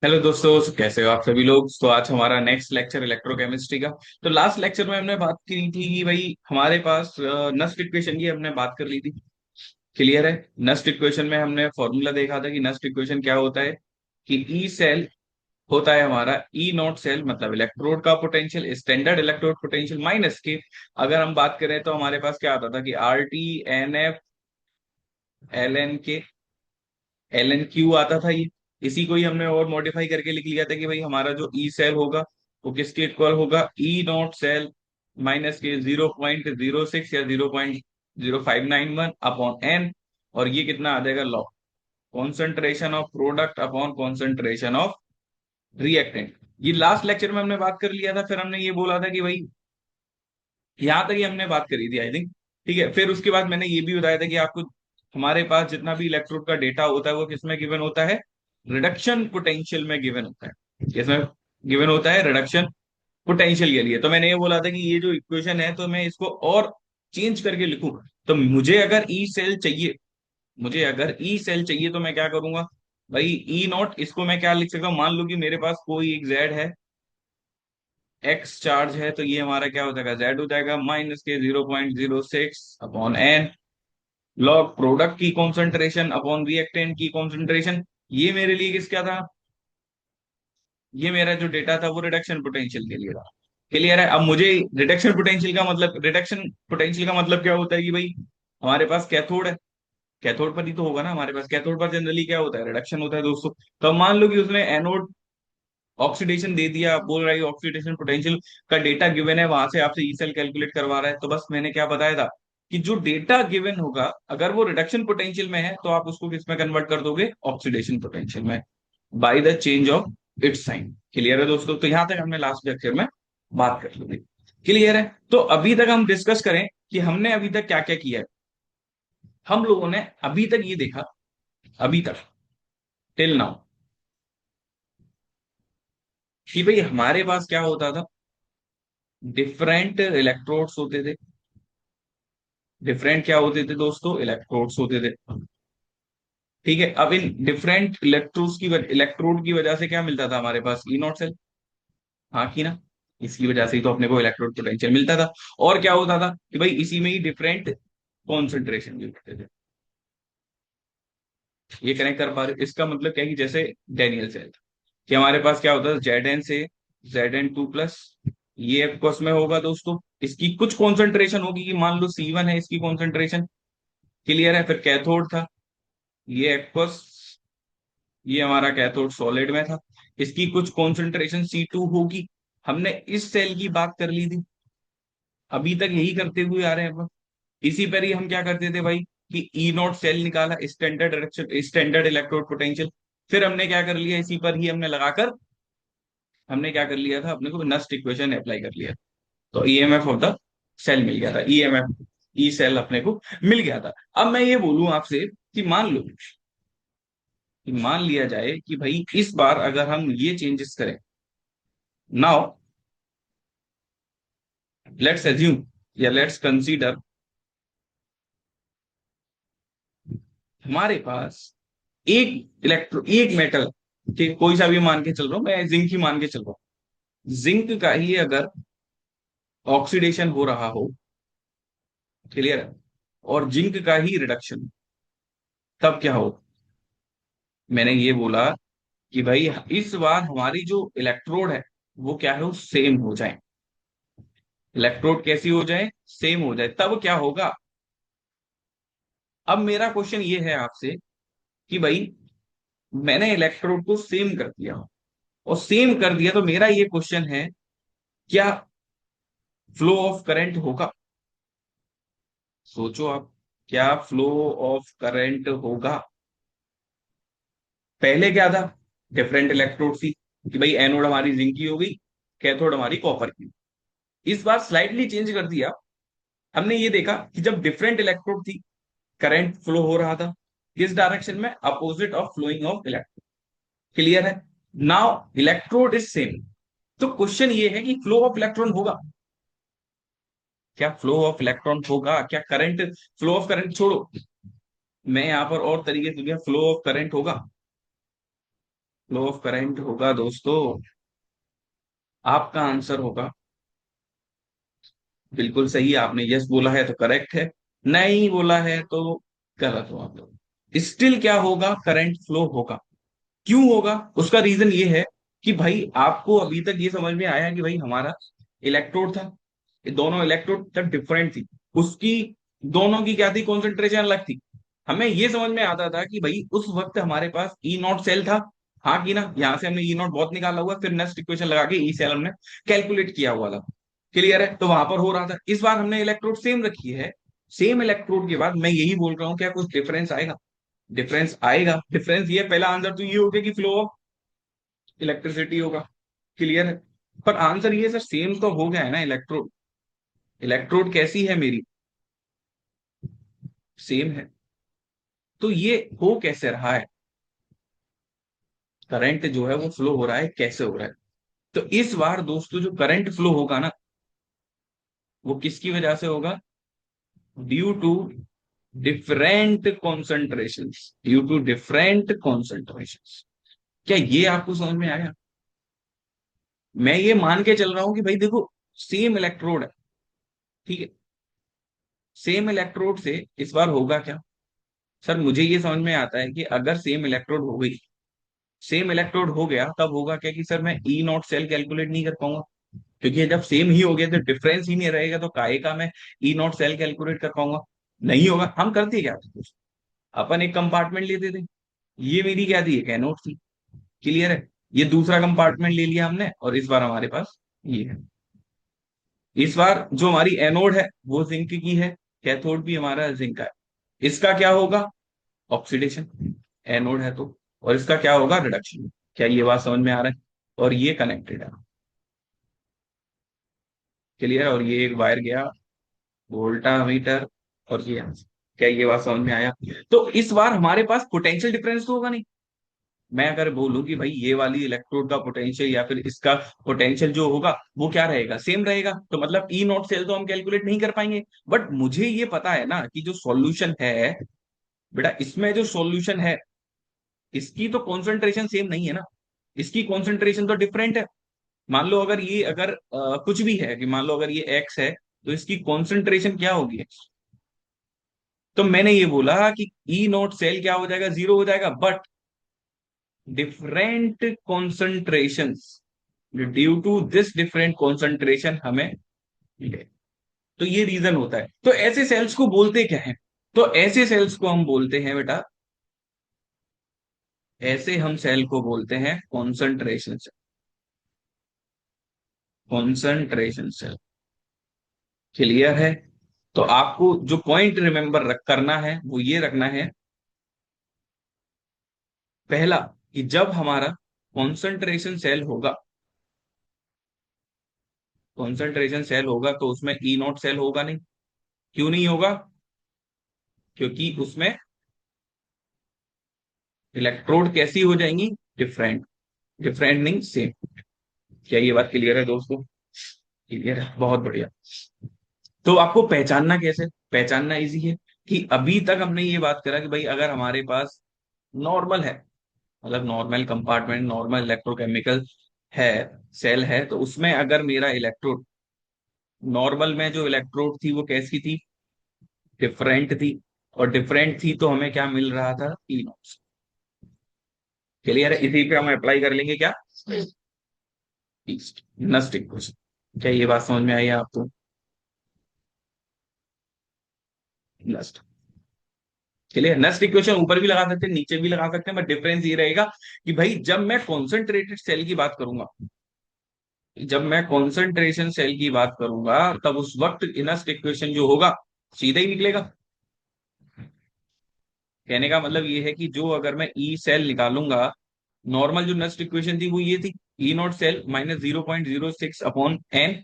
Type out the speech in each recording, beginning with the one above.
Hello दोस्तों, कैसे हो आप सभी लोग। तो आज हमारा नेक्स्ट लेक्चर इलेक्ट्रोकेमिस्ट्री का। तो लास्ट लेक्चर में हमने बात की थी कि भाई हमारे पास नस्ट इक्वेशन की हमने बात कर ली थी। क्लियर है। नस्ट इक्वेशन में हमने फॉर्मूला देखा था कि नस्ट इक्वेशन क्या होता है कि ई सेल होता है हमारा ई नॉट सेल, मतलब इलेक्ट्रोड का potential, standard electrode potential minus के। अगर हम बात करें तो हमारे पास क्या आता था कि R T N F L N K L N Q आता था ये। इसी को ही हमने और मॉडिफाई करके लिख लिया था कि भाई हमारा जो ई सेल होगा वो किसके इक्वल होगा, ई नॉट सेल माइनस के 0.06 या 0.0591 अपॉन एन। और ये कितना आ जाएगा, log concentration of product upon concentration of reactant. ये लास्ट लेक्चर में हमने बात कर लिया था। फिर हमने ये बोला था कि भाई यहाँ तक ही हमने बात करी थी आई थिंक। ठीक है, फिर उसके बाद मैंने ये भी बताया था कि आपको हमारे पास जितना भी इलेक्ट्रोड का डेटा होता है वो किसमें गिवन होता है, रिडक्शन पोटेंशियल में गिवन होता है। किसमें गिवन होता है, रिडक्शन पोटेंशियल के लिए। तो मैंने ये बोला था कि ये जो इक्वेशन है तो मैं इसको और चेंज करके लिखूं। तो मुझे अगर ई सेल चाहिए तो मैं क्या करूंगा भाई, ई नॉट इसको मैं क्या लिख सकता हूँ, मान लो कि मेरे पास कोई एक जेड है, एक्स चार्ज है, तो ये हमारा क्या हो जाएगा, जेड हो जाएगा माइनस के 0.06 अपॉन एन, लॉग प्रोडक्ट की कॉन्सेंट्रेशन अपॉन रिएक्टेंट की कॉन्सेंट्रेशन। ये मेरे लिए किसका था, ये मेरा जो डेटा था वो रिडक्शन पोटेंशियल के लिए था। क्लियर है। अब मुझे रिडक्शन पोटेंशियल का मतलब क्या होता है कि भाई हमारे पास कैथोड है, कैथोड पर ही तो होगा ना हमारे पास। कैथोड पर जनरली क्या होता है, रिडक्शन होता है दोस्तों। तो अब मान लो कि उसने एनोड ऑक्सीडेशन दे दिया, आप बोल रहा है ऑक्सीडेशन पोटेंशियल का डेटा गिवन है, वहां से आपसे ई सेल कैलकुलेट करवा रहा है। तो बस मैंने क्या बताया था कि जो डेटा गिवन होगा अगर वो रिडक्शन पोटेंशियल में है तो आप उसको किस में कन्वर्ट कर दोगे, ऑक्सीडेशन पोटेंशियल में, by the change of its sign. Clear है दोस्तों। तो यहां तक हमने लास्ट लेक्चर में बात कर ली। क्लियर है। तो अभी तक हम डिस्कस करें कि हमने अभी तक क्या क्या किया है। हम लोगों ने अभी तक ये देखा, अभी तक टिल नाउ, कि भाई हमारे पास क्या होता था, डिफरेंट इलेक्ट्रोड्स होते थे। डिफरेंट क्या होते थे दोस्तों, इलेक्ट्रोड्स होते थे। ठीक है। अब इन डिफरेंट इलेक्ट्रोड की वजह से क्या मिलता था हमारे पास, ई नॉट सेल। हाँ की ना। इसकी वजह से ही तो अपने को इलेक्ट्रोड पोटेंशियल मिलता था। और क्या होता था कि भाई इसी में ही डिफरेंट कॉन्सेंट्रेशन भी होते थे। ये कनेक्ट कर पा रहे, इसका मतलब क्या है कि जैसे डेनियल सेल कि हमारे पास क्या होता था, जेड एन से Zn2 प्लस, ये एक्वस में होगा दोस्तों। इसकी कुछ कॉन्सेंट्रेशन होगी कि मान लो C1 है इसकी कॉन्सेंट्रेशन। क्लियर है। फिर कैथोड था, ये एक्वस, ये हमारा कैथोड सॉलिड में था, इसकी कुछ कॉन्सेंट्रेशन C2 होगी। हमने इस सेल की बात कर ली थी, अभी तक यही करते हुए आ रहे हैं अपन। इसी पर ही हम क्या करते थे भाई कि ई नॉट सेल निकाला, स्टैंडर्ड इलेक्ट्रोड पोटेंशियल। फिर हमने क्या कर लिया, इसी पर ही हमने लगाकर हमने क्या कर लिया था, अपने को नस्ट इक्वेशन अप्लाई कर लिया। तो ईएमएफ ऑफ द सेल मिल गया था, ईएमएफ ई सेल अपने को मिल गया था। अब मैं ये बोलूं आपसे कि मान लिया जाए कि भाई इस बार अगर हम ये चेंजेस करें, नाउ लेट्स एज्यूम या लेट्स कंसीडर, हमारे पास एक मेटल, ठीक कोई सा भी मान के चल रहा हूं मैं, जिंक ही मान के चल रहा हूं, जिंक का ही अगर ऑक्सीडेशन हो रहा हो, क्लियर है, और जिंक का ही रिडक्शन, तब क्या हो। मैंने ये बोला कि भाई इस बार हमारी जो इलेक्ट्रोड है वो क्या है, वो सेम हो जाए। इलेक्ट्रोड कैसी हो जाए, सेम हो जाए, तब क्या होगा। अब मेरा क्वेश्चन ये है आपसे कि भाई मैंने इलेक्ट्रोड को सेम कर दिया, और सेम कर दिया तो मेरा ये क्वेश्चन है, क्या फ्लो ऑफ करंट होगा। सोचो आप, क्या फ्लो ऑफ करंट होगा। पहले क्या था, डिफरेंट इलेक्ट्रोड थी कि भाई एनोड हमारी जिंक की हो गई, कैथोड हमारी कॉपर की। इस बार स्लाइटली चेंज कर दिया। हमने ये देखा कि जब डिफरेंट इलेक्ट्रोड थी, करंट फ्लो हो रहा था किस डायरेक्शन में, opposite of flowing of electrode. Clear है। नाउ इलेक्ट्रोड इज सेम, तो क्वेश्चन ये है कि फ्लो ऑफ इलेक्ट्रॉन होगा, क्या फ्लो ऑफ इलेक्ट्रॉन होगा, क्या करंट, फ्लो ऑफ करंट छोड़ो, मैं यहां पर और तरीके से फ्लो ऑफ करंट होगा। फ्लो ऑफ करंट होगा दोस्तों, आपका आंसर होगा बिल्कुल सही। आपने यस बोला है तो करेक्ट है, नहीं बोला है तो गलत हो आप लोग। स्टिल क्या होगा, करंट फ्लो होगा। क्यों होगा, उसका रीजन ये है कि भाई आपको अभी तक ये समझ में आया कि भाई हमारा इलेक्ट्रोड था, ये दोनों इलेक्ट्रोड तक डिफरेंट थी, उसकी दोनों की क्या थी, कॉन्सेंट्रेशन अलग थी। हमें ये समझ में आता था कि भाई उस वक्त हमारे पास ई नॉट सेल था। हाँ कि ना, यहां से हमने ई नॉट बहुत निकाला हुआ, फिर नेक्स्ट इक्वेशन लगा के ई सेल हमने कैलकुलेट किया हुआ था। क्लियर है, तो वहां पर हो रहा था। इस बार हमने इलेक्ट्रोड सेम रखी है, सेम इलेक्ट्रोड के बाद मैं यही बोल रहा हूँ, क्या कुछ डिफरेंस आएगा? डिफरेंस आएगा। डिफरेंस ये, पहला आंसर तो ये हो गया कि फ्लो ऑफ इलेक्ट्रिसिटी होगा। क्लियर है, पर आंसर ये सर सेम तो हो गया है ना, इलेक्ट्रोड, इलेक्ट्रोड कैसी है मेरी, सेम है। तो ये हो कैसे रहा है, करंट जो है वो फ्लो हो रहा है, कैसे हो रहा है? तो इस बार दोस्तों जो करंट फ्लो होगा ना, वो किसकी वजह से होगा, due to different concentration, due to different concentration. क्या ये आपको समझ में आया? मैं ये मान के चल रहा हूं कि भाई देखो, सेम इलेक्ट्रोड है, ठीक है, सेम इलेक्ट्रोड से इस बार होगा क्या? सर मुझे ये समझ में आता है कि अगर सेम इलेक्ट्रोड हो गई, सेम इलेक्ट्रोड हो गया, तब होगा क्या कि सर मैं ई नॉट सेल कैलकुलेट नहीं कर पाऊंगा, क्योंकि जब सेम ही हो गया तो डिफरेंस ही नहीं रहेगा, तो काहे का मैं ई नॉट सेल कैलकुलेट कर पाऊंगा? नहीं होगा। हम करते क्या थे, अपन एक कंपार्टमेंट लेते थे, ये मेरी क्या थी, एक एनोड थी। क्लियर है, ये दूसरा कंपार्टमेंट ले लिया हमने, और इस बार हमारे पास ये है। इस बार जो हमारी एनोड है वो जिंक की है, कैथोड भी हमारा जिंक का है। इसका क्या होगा, ऑक्सीडेशन, एनोड है तो। और इसका क्या होगा, रिडक्शन। क्या ये बात समझ में आ रहा है? और ये कनेक्टेड है। क्लियर है, और ये एक वायर गया वोल्टामीटर, और ये यहाँ से। क्या ये बात समझ में आया? तो इस बार हमारे पास पोटेंशियल डिफरेंस तो होगा नहीं। मैं अगर बोलूं कि भाई ये वाली इलेक्ट्रोड का पोटेंशियल या फिर इसका पोटेंशियल जो होगा वो क्या रहेगा, सेम रहेगा, तो मतलब ई नॉट सेल तो हम कैलकुलेट नहीं कर पाएंगे। बट मुझे ये पता है ना कि जो सॉल्यूशन है, बेटा इसमें जो सॉल्यूशन है, इसकी तो कॉन्सेंट्रेशन सेम नहीं है ना, इसकी कॉन्सेंट्रेशन तो डिफरेंट है। मान लो अगर ये, अगर कुछ भी है, कि मान लो अगर ये एक्स है, तो इसकी कॉन्सेंट्रेशन क्या होगी, तो मैंने ये बोला कि ई नॉट सेल क्या हो जाएगा, जीरो हो जाएगा। But different concentrations, due to this different concentration हमें मिले। तो ये रीजन होता है। तो ऐसे सेल्स को बोलते क्या है, तो ऐसे सेल्स को हम बोलते हैं बेटा, ऐसे हम सेल को बोलते हैं concentration cell, concentration cell. Clear है, तो आपको जो पॉइंट रिमेंबर करना है वो ये रखना है, पहला, कि जब हमारा कॉन्सेंट्रेशन सेल होगा, कॉन्सेंट्रेशन सेल होगा तो उसमें ई नॉट सेल होगा नहीं। क्यों नहीं होगा, क्योंकि उसमें इलेक्ट्रोड कैसी हो जाएंगी, डिफरेंट, डिफरेंट नहीं सेम। क्या ये बात क्लियर है दोस्तों? क्लियर है, बहुत बढ़िया। तो आपको पहचानना कैसे, पहचानना इजी है, कि अभी तक हमने ये बात करा कि भाई अगर हमारे पास नॉर्मल है, मतलब नॉर्मल कंपार्टमेंट, नॉर्मल इलेक्ट्रोकेमिकल है, सेल है, तो उसमें अगर मेरा इलेक्ट्रोड, नॉर्मल में जो इलेक्ट्रोड थी वो कैसी थी, डिफरेंट थी। और डिफरेंट थी तो हमें क्या मिल रहा था, ई नॉट। क्लियर है, इसी पे हम अप्लाई कर लेंगे क्या, ईस्ट नस्ट इक्वेशन। क्या ये बात समझ में आई है आपको, नस्ट। चलिए, नेक्स्ट इक्वेशन ऊपर भी लगा सकते हैं, नीचे भी लगा सकते हैं, बट डिफरेंस ये रहेगा कि भाई जब मैं कॉन्सेंट्रेटेड सेल की बात करूंगा, जब मैं कॉन्सेंट्रेशन सेल की बात करूंगा, तब उस वक्त इनस्ट इक्वेशन जो होगा सीधा ही निकलेगा। कहने का मतलब ये है कि जो अगर मैं ई सेल निकालूंगा, नॉर्मल जो नेक्स्ट इक्वेशन थी वो ये थी, E naught cell minus 0.06 upon N,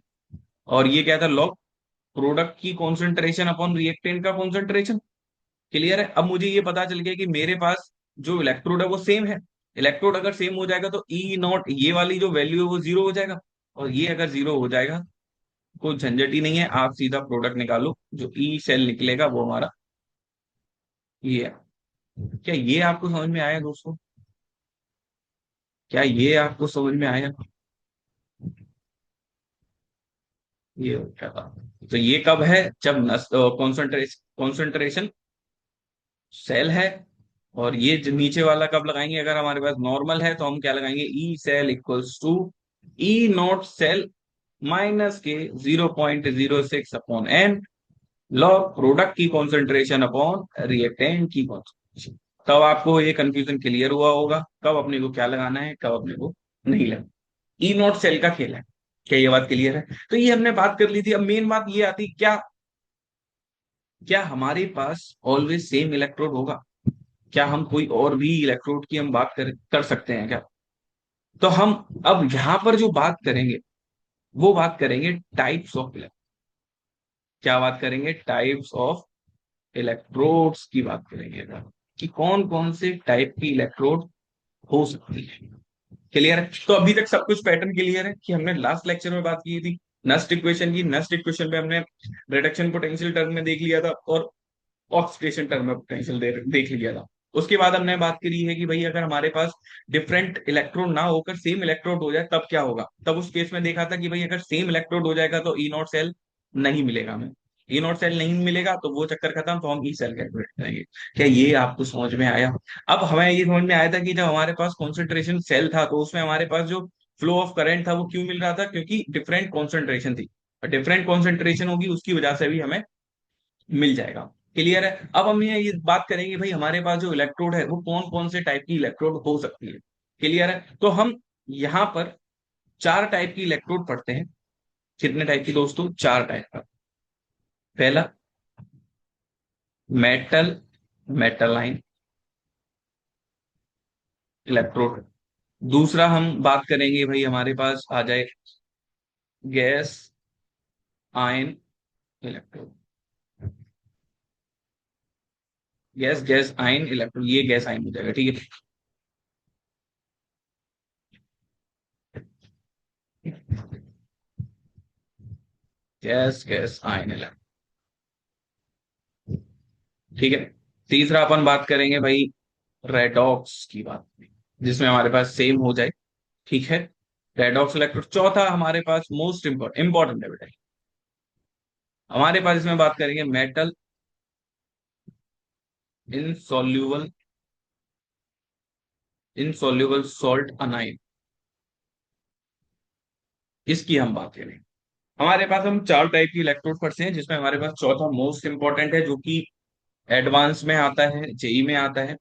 और ये क्या था, लॉग प्रोडक्ट की कॉन्सेंट्रेशन अपॉन रिएक्टेंट का कॉन्सेंट्रेशन। क्लियर है, अब मुझे ये पता चल गया कि मेरे पास जो इलेक्ट्रोड है वो सेम है। इलेक्ट्रोड अगर सेम हो जाएगा तो ई नॉट, ये वाली जो वैल्यू है वो जीरो हो जाएगा, और ये अगर जीरो हो जाएगा, कोई झंझट ही नहीं है, आप सीधा प्रोडक्ट निकालो, जो ई सेल निकलेगा वो हमारा ये है। क्या ये आपको समझ में आया दोस्तों? क्या ये आपको समझ में आया? ये क्या था? तो ये कब है? जब कॉन्सेंट्रेशन सेल है। और ये जो नीचे वाला कब लगाएंगे? अगर हमारे पास नॉर्मल है तो हम क्या लगाएंगे? E cell equals to E naught cell minus के 0.06 अपॉन एन लॉग प्रोडक्ट की कॉन्सेंट्रेशन अपॉन रिएक्टेंट की कॉन्सेंट्रेशन। तब आपको ये कंफ्यूजन क्लियर हुआ होगा कब अपने को क्या लगाना है, कब अपने को नहीं लगाना। ई नॉट सेल का खेल है। क्या ये बात क्लियर है? तो ये हमने बात कर ली थी। अब मेन बात ये आती, क्या क्या हमारे पास ऑलवेज सेम इलेक्ट्रोड होगा? क्या हम कोई और भी इलेक्ट्रोड की हम बात कर सकते हैं क्या? तो हम अब यहां पर जो बात करेंगे वो बात करेंगे टाइप्स ऑफ इलेक्ट्रोड। क्या बात करेंगे? टाइप्स ऑफ इलेक्ट्रोड्स की बात करेंगे अगर, कि कौन कौन से टाइप की इलेक्ट्रोड हो सकती है। क्लियर है? तो अभी तक सब कुछ पैटर्न क्लियर है कि हमने लास्ट लेक्चर में बात की थी नस्ट इक्वेशन की। नस्ट इक्वेशन में हमने रिडक्शन पोटेंशियल टर्म में देख लिया था और ऑक्सीडेशन टर्म में पोटेंशियल देख लिया था। उसके बाद हमने बात करी है कि भाई अगर हमारे पास डिफरेंट इलेक्ट्रोड ना होकर सेम इलेक्ट्रोड हो जाए तब क्या होगा। तब उस केस में देखा था कि भाई अगर सेम इलेक्ट्रोड हो जाएगा तो ई नॉट सेल नहीं मिलेगा हमें। ई नॉट सेल नहीं मिलेगा तो वो चक्कर खत्म, तो हम ई सेल कैलकुलेट करेंगे। क्या ये आपको समझ में आया? अब हमें ये समझ में आया था कि जब हमारे पास कॉन्सेंट्रेशन सेल था तो उसमें हमारे पास जो फ्लो ऑफ करंट था वो क्यों मिल रहा था? क्योंकि डिफरेंट कॉन्सेंट्रेशन थी। डिफरेंट कॉन्सेंट्रेशन होगी उसकी वजह से भी हमें मिल जाएगा। क्लियर है? अब हम ये बात करेंगे भाई हमारे पास जो इलेक्ट्रोड है वो कौन कौन से टाइप की इलेक्ट्रोड हो सकती है। क्लियर है? तो हम यहां पर चार टाइप की इलेक्ट्रोड पढ़ते हैं। कितने टाइप की दोस्तों? चार टाइप का। पहला मेटल मेटलाइन इलेक्ट्रोड। दूसरा हम बात करेंगे भाई हमारे पास आ जाए gas ion electrode. Gas gas ion electrode, ये गैस आयन हो जाएगा। ठीक है? Gas gas ion electrode. ठीक है। तीसरा अपन बात करेंगे भाई रेडॉक्स की बात, जिसमें हमारे पास सेम हो जाए। ठीक है? Redox electrode. चौथा हमारे पास मोस्ट इंपॉर्टेंट है बेटा, हमारे पास इसमें बात करेंगे metal insoluble insoluble salt anion. इसकी हम बात करेंगे। हमारे पास हम चार टाइप की इलेक्ट्रोड पढ़ते हैं जिसमें हमारे पास चौथा मोस्ट इंपॉर्टेंट है जो कि एडवांस में आता है, जेई में आता है।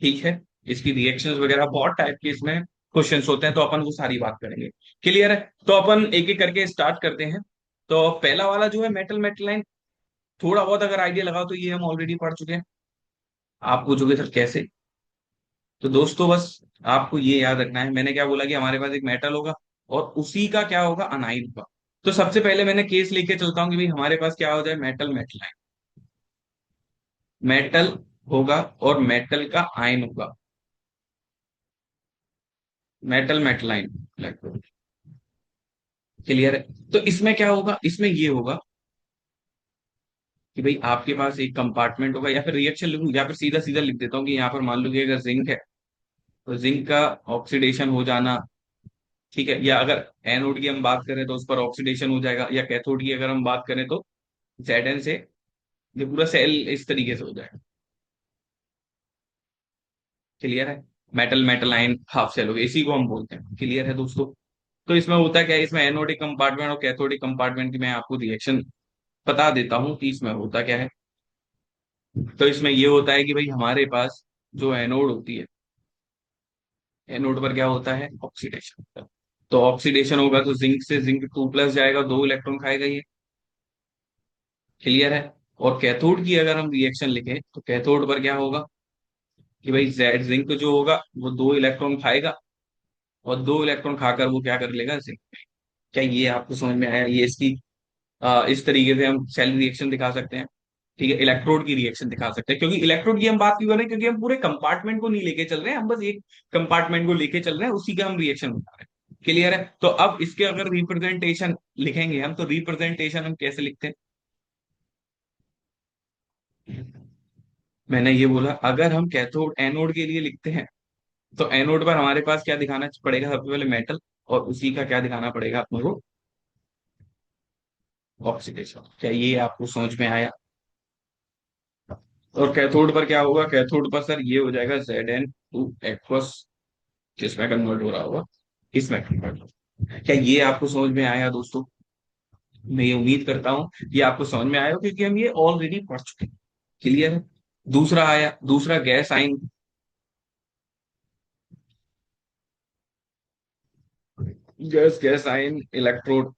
ठीक है? इसकी रिएक्शंस वगैरह बहुत टाइप के इसमें क्वेश्चंस होते हैं तो अपन वो सारी बात करेंगे। क्लियर है? तो अपन एक एक करके स्टार्ट करते हैं। तो पहला वाला जो है मेटल मेटलाइन, थोड़ा बहुत अगर आइडिया लगाओ तो ये हम ऑलरेडी पढ़ चुके हैं। आप पूछोगे सर कैसे? तो दोस्तों बस आपको ये याद रखना है, मैंने क्या बोला कि हमारे पास एक मेटल होगा और उसी का क्या होगा? अनाइन होगा। तो सबसे पहले मैंने केस लेके चलता हूँ कि भाई हमारे पास क्या हो जाए? मेटल मेटलाइन। मेटल होगा और मेटल का आयन होगा। Metal मेटलाइन electrode. क्लियर है? तो इसमें क्या होगा? इसमें ये होगा कि भाई आपके पास एक कंपार्टमेंट होगा, या फिर रिएक्शन लिखूं या फिर सीधा सीधा लिख देता हूँ कि यहाँ पर मान लो कि अगर जिंक है तो जिंक का ऑक्सीडेशन हो जाना। ठीक है? या अगर एनोड की हम बात करें तो उस पर ऑक्सीडेशन हो जाएगा, या कैथोड की अगर हम बात करें तो Zn से ये पूरा सेल इस तरीके से हो जाएगा। क्लियर है? Metal metal ion half cell हो गया, इसी को हम बोलते हैं। क्लियर है दोस्तों? तो इसमें होता क्या है? इसमें एनोडिक कंपार्टमेंट और कैथोडिक कंपार्टमेंट की मैं आपको रिएक्शन बता देता हूँ कि इसमें होता क्या है। तो इसमें ये होता है कि भाई हमारे पास जो एनोड होती है, एनोड पर क्या होता है? ऑक्सीडेशन। तो ऑक्सीडेशन होगा तो जिंक से जिंक 2+ जाएगा, 2 इलेक्ट्रॉन खाएगा ये। क्लियर है? और कैथोड की अगर हम रिएक्शन लिखें तो कैथोड पर क्या होगा कि भाई जेड जिंक जो होगा वो 2 इलेक्ट्रॉन खाएगा और 2 इलेक्ट्रॉन खाकर वो क्या कर लेगा? जिंक। क्या ये आपको समझ में आया? ये इसकी इस तरीके से हम सेल रिएक्शन दिखा सकते हैं। ठीक है? इलेक्ट्रोड की रिएक्शन दिखा सकते हैं, क्योंकि इलेक्ट्रोड की हम बात क्यों कर रहे हैं? क्योंकि हम पूरे कंपार्टमेंट को नहीं लेके चल रहे हैं, हम बस एक कंपार्टमेंट को लेके चल रहे हैं, उसी का हम रिएक्शन बता रहे हैं। क्लियर है? तो अब इसके अगर रिप्रेजेंटेशन लिखेंगे हम, तो रिप्रेजेंटेशन हम कैसे लिखते हैं? मैंने ये बोला अगर हम कैथोड एनोड के लिए लिखते हैं तो एनोड पर हमारे पास क्या दिखाना पड़ेगा, सबसे पहले मेटल, और उसी का क्या दिखाना पड़ेगा अपने को, ऑक्सीडेशन। क्या ये आपको समझ में आया? और कैथोड पर क्या होगा, कैथोड पर सर ये हो जाएगा Zn2 एक्वस, किसमें कन्वर्ट हो रहा होगा, इसमें कन्वर्ट हो। क्या ये आपको समझ में आया दोस्तों? मैं ये उम्मीद करता हूँ ये आपको समझ में आया हो, क्योंकि हम ये ऑलरेडी पढ़ चुके हैं। क्लियर है? दूसरा आया, दूसरा गैस आइन। गैस गैस आइन इलेक्ट्रोड।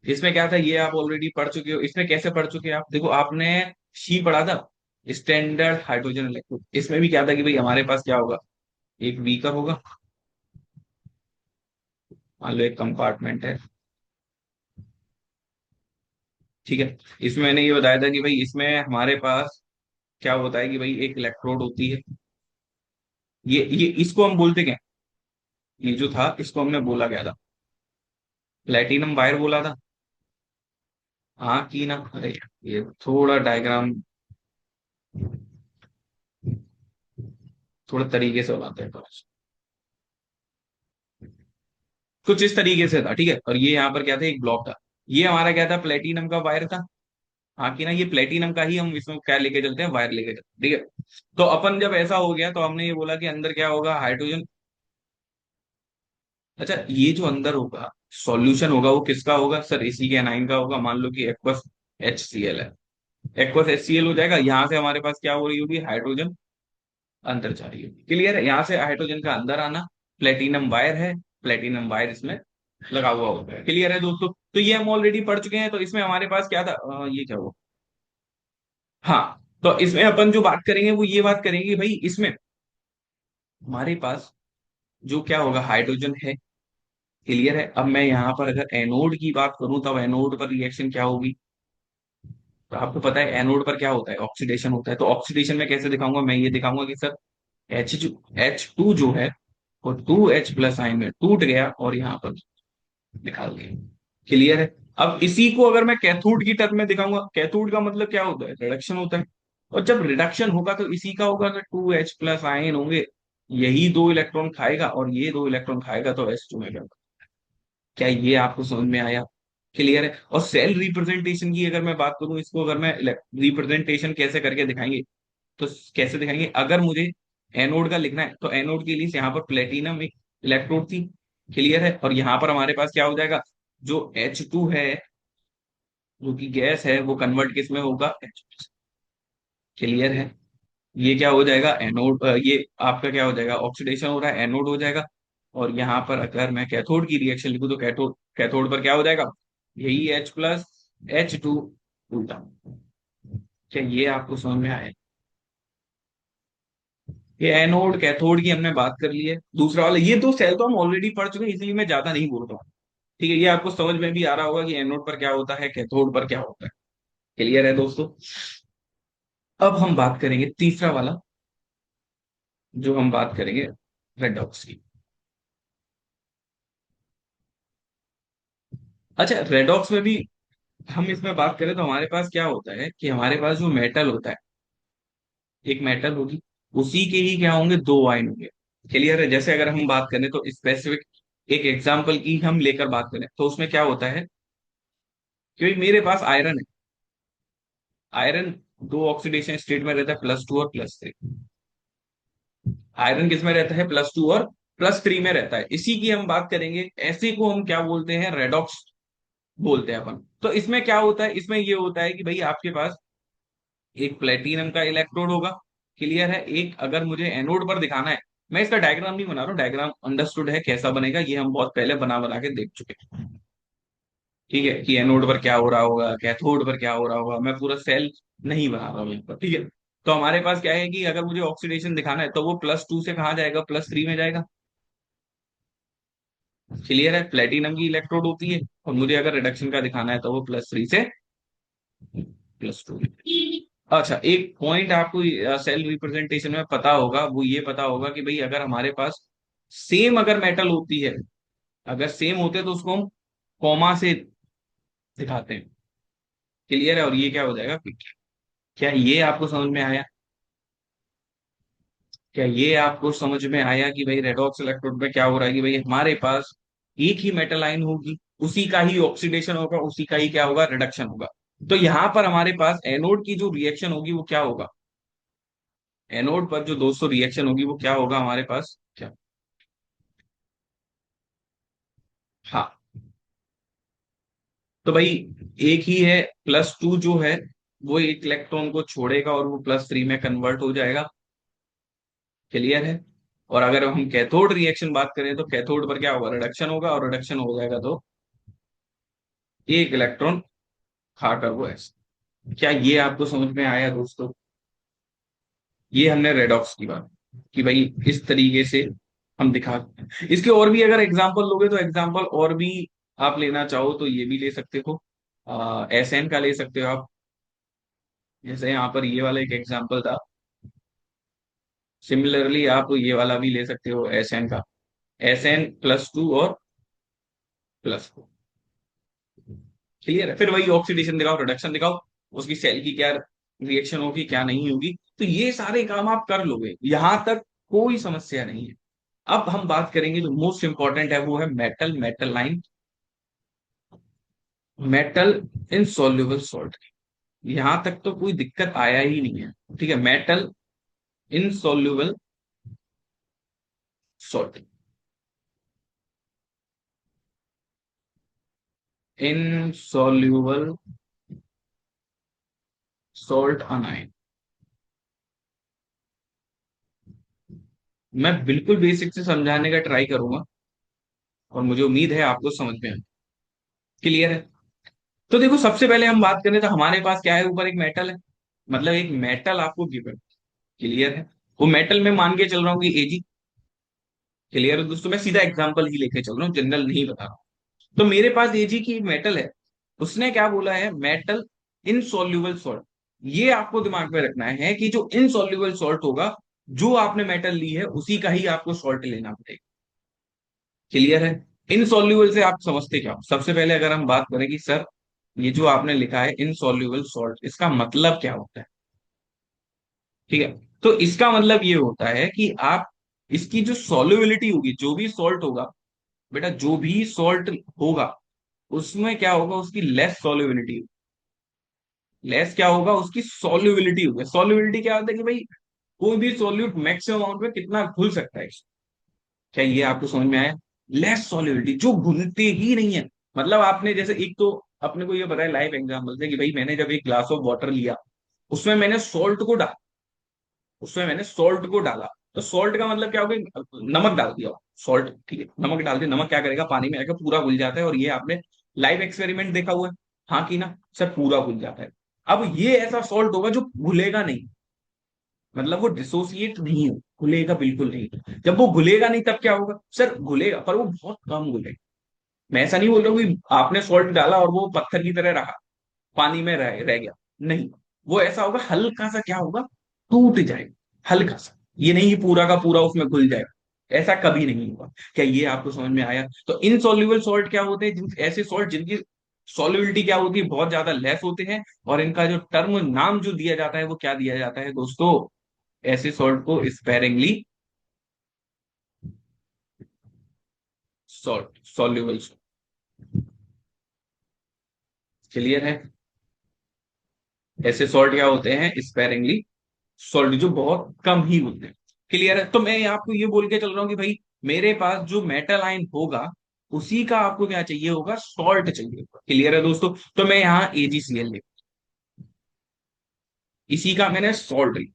इसमें क्या था ये आप ऑलरेडी पढ़ चुके हो। इसमें कैसे पढ़ चुके हैं आप, देखो आपने शी पढ़ा था, स्टैंडर्ड हाइड्रोजन इलेक्ट्रोड। इसमें भी क्या था कि भाई हमारे पास क्या होगा, एक बीकर होगा, मान लो एक कंपार्टमेंट है, ठीक है। इसमें मैंने ये बताया था कि भाई इसमें हमारे पास क्या होता है कि भाई एक इलेक्ट्रोड होती है। ये इसको हम बोलते क्या, ये जो था इसको हमने बोला क्या था, प्लेटिनम वायर बोला था। हाँ की ना, अरे ये थोड़ा डायग्राम थोड़ा तरीके से बनाते हैं तो। कुछ इस तरीके से था, ठीक है। और ये यहाँ पर क्या था, एक ब्लॉक था। ये हमारा क्या था, प्लेटिनम का वायर था। हाँ कि ना, ये प्लेटिनम का ही हम इसमें क्या लेके चलते हैं, वायर लेके चलते हैं, ठीक है। तो अपन जब ऐसा हो गया तो हमने ये बोला कि अंदर क्या होगा, हाइड्रोजन। अच्छा, ये जो अंदर होगा सॉल्यूशन होगा वो किसका होगा सर, इसी के एनाइन का होगा। मान लो कि एक्वस HCl है, एक्वस HCl हो जाएगा। यहाँ से हमारे पास क्या हो रही होगी, हाइड्रोजन अंदर जा रही होगी। क्लियर है? यहाँ से हाइड्रोजन का अंदर आना, प्लेटिनम वायर है, प्लेटिनम वायर इसमें लगा हुआ होता है। क्लियर है दोस्तों? तो ये हम ऑलरेडी पढ़ चुके हैं। तो इसमें हमारे पास क्या था, ये क्या हुआ, हाँ। तो इसमें अपन जो बात करेंगे वो ये बात करेंगे भाई, इसमें हमारे पास जो क्या होगा, हाइड्रोजन है। क्लियर है? अब मैं यहाँ पर अगर एनोड की बात करूं तब एनोड पर रिएक्शन क्या होगी, तो आपको पता है एनोड पर क्या होता है, ऑक्सीडेशन होता है। तो ऑक्सीडेशन में कैसे दिखाऊंगा, मैं ये दिखाऊंगा कि सर H2 जो है वो 2H+ आयन में टूट गया और यहाँ पर निकाल दिया। क्लियर है? अब इसी को अगर मैं कैथोड की टर्म में दिखाऊंगा, कैथोड का मतलब क्या होता है, रिडक्शन होता है। और जब रिडक्शन होगा तो इसी का होगा, तो 2H+ आयन होंगे, यही दो इलेक्ट्रॉन खाएगा और ये दो इलेक्ट्रॉन खाएगा, तो H2 में क्या। क्या ये आपको समझ में आया? क्लियर है? और सेल रिप्रेजेंटेशन की अगर मैं बात करूं, इसको अगर मैं रिप्रेजेंटेशन कैसे करके दिखाएंगे, तो कैसे दिखाएंगे, अगर मुझे एनोड का लिखना है तो एनोड के लिए यहाँ पर प्लेटिनम एक इलेक्ट्रोड थी। क्लियर है? और यहाँ पर हमारे पास क्या हो जाएगा, जो H2 है, जो कि गैस है, वो कन्वर्ट किस में होगा, H। क्लियर है? ये क्या हो जाएगा, एनोड, ये आपका क्या हो जाएगा, ऑक्सीडेशन हो रहा है, एनोड हो जाएगा। और यहाँ पर अगर मैं कैथोड की रिएक्शन लिखूं तो कैथोड, कैथोड पर क्या हो जाएगा, यही H+H2 उल्टा। क्या ये आपको समझ में आया? ये एनोड कैथोड की हमने बात कर ली है। दूसरा वाला, ये दो सेल तो हम ऑलरेडी पढ़ चुके हैं, इसलिए मैं ज्यादा नहीं बोल रहा हूँ। ठीक है, ये आपको समझ में भी आ रहा होगा कि एनोड पर क्या होता है, कैथोड पर क्या होता है। क्लियर है दोस्तों? अब हम बात करेंगे तीसरा वाला, जो हम बात करेंगे रेडॉक्स की। अच्छा, रेडॉक्स में भी हम इसमें बात करें तो हमारे पास क्या होता है कि हमारे पास जो मेटल होता है, एक मेटल होगी, उसी के ही क्या होंगे, दो आयन होंगे। क्लियर है? जैसे अगर हम बात करें तो स्पेसिफिक एक एग्जांपल की हम लेकर बात करें तो उसमें क्या होता है, क्योंकि मेरे पास आयरन है, आयरन दो ऑक्सीडेशन स्टेट में रहता है, +2 और +3। आयरन किस में रहता है, +2 और +3 में रहता है। इसी की हम बात करेंगे, ऐसे को हम क्या बोलते हैं, रेडॉक्स बोलते हैं अपन। तो इसमें क्या होता है, इसमें ये होता है कि भाई आपके पास एक प्लेटिनम का इलेक्ट्रोड होगा। क्लियर है? एक अगर मुझे एनोड पर दिखाना है, मैं इसका डायग्राम नहीं बना रहा हूँ, डायग्राम अंडरस्टूड है कैसा बनेगा, ये हम बहुत पहले बना बना के देख चुके हैं। ठीक है, कि एनोड पर क्या हो रहा होगा, कैथोड पर क्या हो रहा होगा, मैं पूरा सेल नहीं बना रहा हूँ यहाँ पर। ठीक है, तो हमारे पास क्या है कि अगर मुझे ऑक्सीडेशन दिखाना है तो वो +2 से कहाँ जाएगा, +3 में जाएगा। क्लियर है? प्लेटिनम की इलेक्ट्रोड होती है, और मुझे अगर रिडक्शन का दिखाना है तो वो +3 से +2। अच्छा, एक पॉइंट आपको सेल रिप्रेजेंटेशन में पता होगा, वो ये पता होगा कि भाई अगर हमारे पास सेम अगर मेटल होती है, अगर सेम होते तो उसको हम कॉमा से दिखाते हैं। क्लियर है? और ये क्या हो जाएगा, क्या ये आपको समझ में आया? क्या ये आपको समझ में आया कि भाई रेडॉक्स इलेक्ट्रोड में क्या हो रहा है कि भाई हमारे पास एक ही मेटल आयन होगी, उसी का ही ऑक्सीडेशन होगा, उसी का ही क्या होगा, रिडक्शन होगा। तो यहां पर हमारे पास एनोड की जो रिएक्शन होगी वो क्या होगा, एनोड पर जो दोस्तों रिएक्शन होगी वो क्या होगा हमारे पास क्या। हाँ, तो भाई एक ही है, +2 जो है वो एक इलेक्ट्रॉन को छोड़ेगा और वो +3 में कन्वर्ट हो जाएगा। क्लियर है। और अगर हम कैथोड रिएक्शन बात करें तो कैथोड पर क्या होगा, रिडक्शन होगा, और रिडक्शन हो जाएगा तो एक इलेक्ट्रॉन खाकर वो ऐसे। क्या ये आपको समझ में आया दोस्तों। ये हमने रेडॉक्स की बात कि भाई इस तरीके से हम दिखा। इसके और भी अगर एग्जांपल लोगे तो एग्जांपल और भी आप लेना चाहो तो ये भी ले सकते हो, एसएन का ले सकते हो आप। जैसे यहाँ पर ये वाला एक एग्जांपल था, सिमिलरली आप ये वाला भी ले सकते हो एसएन का, SN+2 और +4। क्लियर है। फिर वही ऑक्सीडेशन दिखाओ, रिडक्शन दिखाओ, उसकी सेल की क्या रिएक्शन होगी क्या नहीं होगी, तो ये सारे काम आप कर लोगे, यहां तक कोई समस्या नहीं है। अब हम बात करेंगे जो मोस्ट इंपॉर्टेंट है वो है मेटल, मेटल लाइन, मेटल इन सॉल्युबल सॉल्ट। यहां तक तो कोई दिक्कत आया ही नहीं है। ठीक है, मेटल इन सॉल्युबल सॉल्ट, इन सॉल्युबल सॉल्ट अनाइन। मैं बिल्कुल बेसिक से समझाने का ट्राई करूंगा और मुझे उम्मीद है आपको समझ में आए। क्लियर है। तो देखो सबसे पहले हम बात करें तो हमारे पास क्या है, ऊपर एक मेटल है, मतलब एक मेटल आपको गिवन। क्लियर है। वो मेटल में मान के चल रहा हूँ कि Ag। क्लियर है दोस्तों, मैं सीधा एग्जांपल ही लेके चल रहा हूँ, जनरल नहीं बता रहा हूँ। तो मेरे पास Ag की एक मेटल है, उसने क्या बोला है, मेटल इनसॉल्युबल सॉल्ट। ये आपको दिमाग में रखना है कि जो इनसॉल्युबल सॉल्ट होगा, जो आपने मेटल ली है उसी का ही आपको सॉल्ट लेना पड़ेगा। क्लियर है। इनसॉल्युबल से आप समझते क्या हो, सबसे पहले अगर हम बात करें कि सर ये जो आपने लिखा है इनसॉल्युबल सॉल्ट, इसका मतलब क्या होता है। ठीक है। तो इसका मतलब ये होता है कि आप इसकी जो सॉल्युबिलिटी होगी, जो भी सॉल्ट होगा, बेटा जो भी सॉल्ट होगा उसमें क्या होगा, उसकी लेस सॉल्युबिलिटी। लेस क्या होगा, उसकी सॉल्युबिलिटी होगी। सॉल्युबिलिटी क्या होता है कि भाई कोई भी सॉल्यूट मैक्सिमम अमाउंट में कितना घुल सकता है। क्या ये आपको समझ में आया। लेस सॉल्युबिलिटी, जो घुलते ही नहीं है। मतलब आपने जैसे एक तो अपने को ये बताया लाइव एग्जांपल से कि भाई मैंने जब एक ग्लास ऑफ वाटर लिया, उसमें मैंने सॉल्ट को डाला, उसमें मैंने सॉल्ट को डाला। तो सॉल्ट का मतलब क्या हो गया, नमक डाल दिया। सॉल्ट, ठीक है, नमक डाल दिया, नमक क्या करेगा, पानी में आकर पूरा घुल जाता है। और ये आपने लाइव एक्सपेरिमेंट देखा हुआ है, हाँ कि ना सर, पूरा घुल जाता है। अब ये ऐसा सॉल्ट होगा जो घुलेगा नहीं, मतलब वो डिसोसिएट नहीं हो, घुलेगा बिल्कुल नहीं। जब वो घुलेगा नहीं तब क्या होगा, सर घुलेगा पर वो बहुत कम घुलेगा। मैं ऐसा नहीं बोल रहा हूँ कि आपने सॉल्ट डाला और वो पत्थर की तरह रहा, पानी में रह गया, नहीं। वो ऐसा होगा, हल्का सा क्या होगा, टूट जाएगा, हल्का सा। ये नहीं कि पूरा का पूरा उसमें घुल जाएगा, ऐसा कभी नहीं होगा। क्या ये आपको समझ में आया। तो इनसॉल्युबल सॉल्ट क्या होते हैं, ऐसे सॉल्ट जिनकी सॉल्युबिलिटी क्या होती है, बहुत ज्यादा लेस होते हैं। और इनका जो टर्म नाम जो दिया जाता है वो क्या दिया जाता है दोस्तों, ऐसे सॉल्ट को sparingly salt, soluble salt. Clear है। ऐसे सॉल्ट क्या होते हैं, स्पेरिंगली सॉल्ट, जो बहुत कम ही होते हैं। क्लियर है। तो मैं आपको ये बोल के चल रहा हूँ कि भाई मेरे पास जो मेटल आयन होगा उसी का आपको क्या चाहिए होगा, सॉल्ट चाहिए होगा। क्लियर है दोस्तों। तो मैं यहाँ AgCl ले, इसी का मैंने सॉल्ट लिया।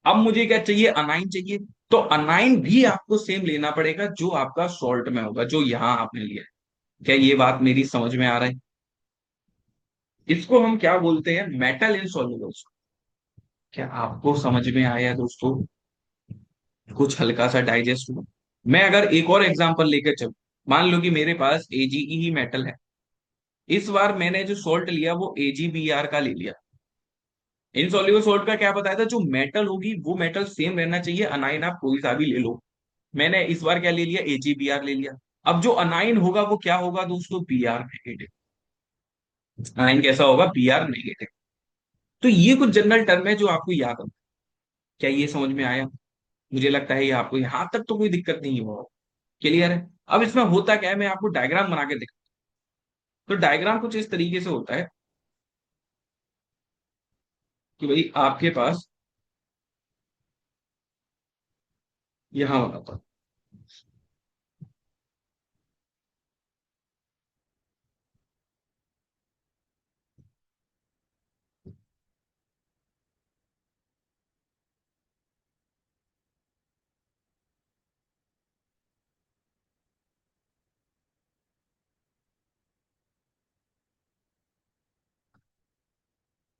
अब मुझे क्या चाहिए, अनाइन चाहिए। तो अनाइन भी आपको सेम लेना पड़ेगा जो आपका सॉल्ट में होगा, जो यहां आपने लिया है। क्या ये बात मेरी समझ में आ रहा है। इसको हम क्या बोलते हैं, मेटल इनसॉल्युबल। क्या आपको समझ में आया दोस्तों, कुछ हल्का सा डाइजेस्ट हुआ। मैं अगर एक और एग्जांपल लेकर चलूं, मान लो कि मेरे पास Age ही मेटल है, इस बार मैंने जो सॉल्ट लिया वो AgBr का ले लिया। इनसॉल्युबल सॉल्ट का क्या बताया था, जो मेटल होगी वो मेटल सेम रहना चाहिए, अनाइन आप कोई सा भी ले लो। मैंने इस बार क्या ले लिया, AgBr ले लिया। अब जो अनाइन होगा वो क्या होगा दोस्तों, Br-। अनाइन कैसा होगा, Br-। तो ये कुछ जनरल टर्म है जो आपको याद हो। क्या ये समझ में आया। मुझे लगता है ये आपको यहां तक तो कोई दिक्कत नहीं हुआ। क्लियर है? अब इसमें होता क्या है, मैं आपको डायग्राम बना के दिखा। तो डायग्राम कुछ इस तरीके से होता है कि भाई आपके पास यहां होना था।